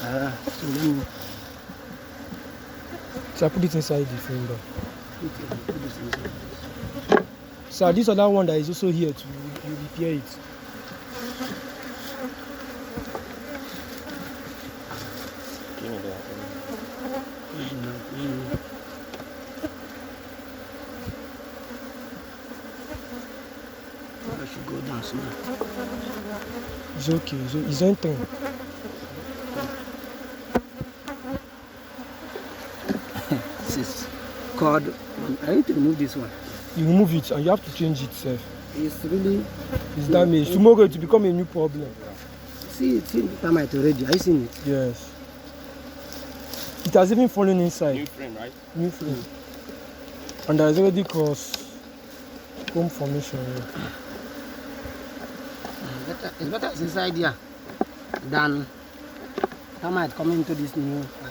So let me. So I put it inside the finger. Put this inside. So this other one that is also here to you repair it. Give me that. I should go down soon. It's okay. It's entering. This is called. I need to remove this one. You remove it and you have to change it, sir. It's really. It's damaged. Tomorrow it will become a new problem. See the termite already. Are you seeing it? Yes. It has even fallen inside. New frame, right? New frame. And there is already cross comb formation here. It's better it's inside here than termite coming into this new file.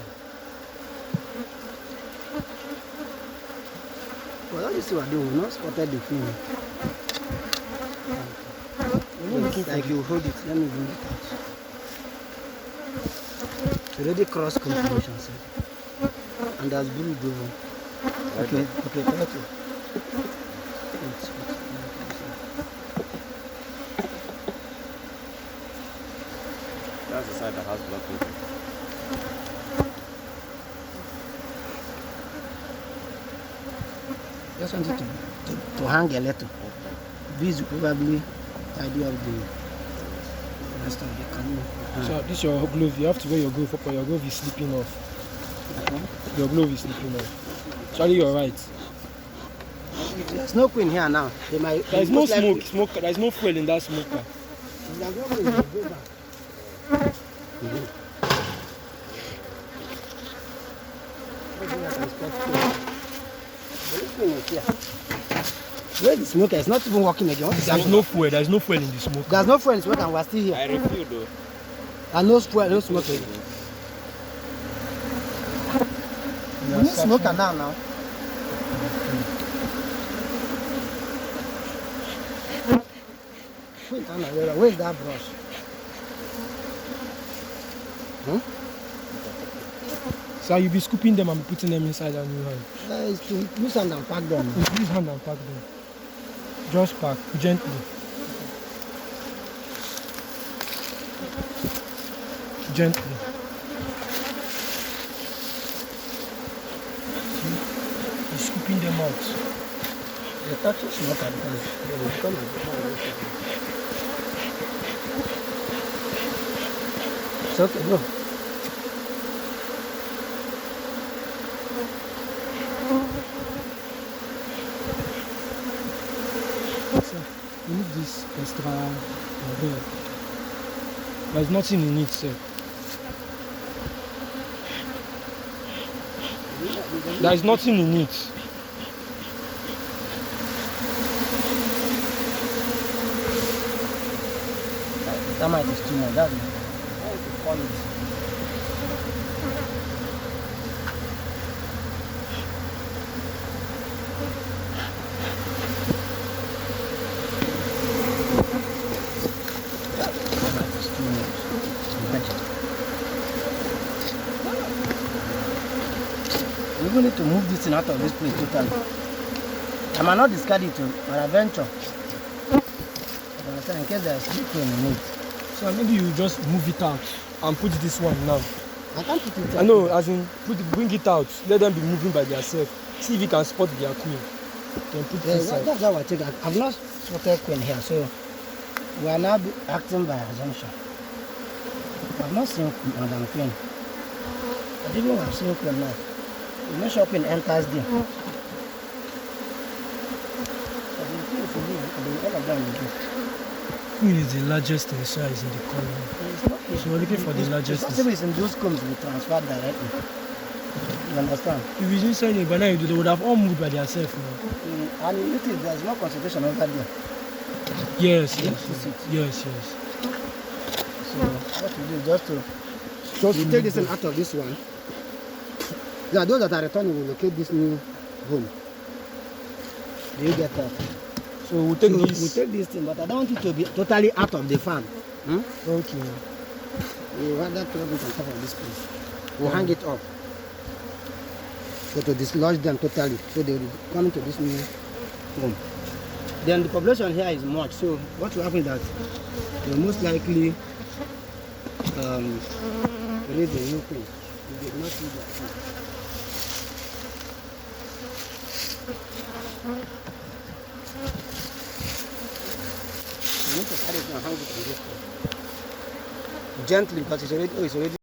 Well, all this you are doing, we not spotted the film. Yes, like you hold it, let me bring it out. It's already cross confirmation, sir. And there's blue over. Okay, thank you. That's the side that has block over. Just wanted to hang a little. Bees will probably tidy up the rest of the canoe. So this is your glove. You have to wear your glove up, or your glove is slipping off. Your glove is slipping off. Charlie, you're right. There's no queen here now. There is no smoke. There is no fuel in that smoker. Where the smoker is not even working again. There's no fuel. There's no fuel in the smoker. There's no fuel in the smoker and we're still here. I refill though. And no fuel, no smoker. We need smoker now. Where is that brush? So you'll be scooping them and putting them inside a new hand. It's to use hand and pack them. Use hand and pack them. Just pack gently. Gently. You're scooping them out. The touch is not at all. They will come and it's okay, go. You need this extra red. There's nothing in it, sir. There is nothing in it. Termite is too much. That's how to call it. We even need to move this thing out of this place totally. I might not discard it to an adventure. In case there's people in it. So maybe you just move it out and put this one now. I can't put it out. I know, as in bring it out. Let them be moving by themselves. See if you can spot their queen. Then put it inside. That's how I take it. I've not spotted queen here, so we are now acting by assumption. I've not seen Madam Queen. But even when I've seen queen now, we make sure queen enters there. Queen is the largest in size in the colony. So we're looking for the largest. It's possible it's in those combs we transfer directly. You understand? If it's inside it, by now they would have all moved by themselves now. And you notice there's no concentration over there. Yes. So what we do is just you take this one out of this one. Yeah, those that are returning will locate this new home. Do you get that? So we'll take this. We'll take this thing, but I don't want it to be totally out of the farm. Okay. We rather throw it on top of this place. We'll hang it up. So to dislodge them totally, so they will come into this new home. Then the population here is much, so what will happen is that they will most likely raise a new queen. If they do not see their queen. You need to carry it and hang it on this place. Gently, because it's already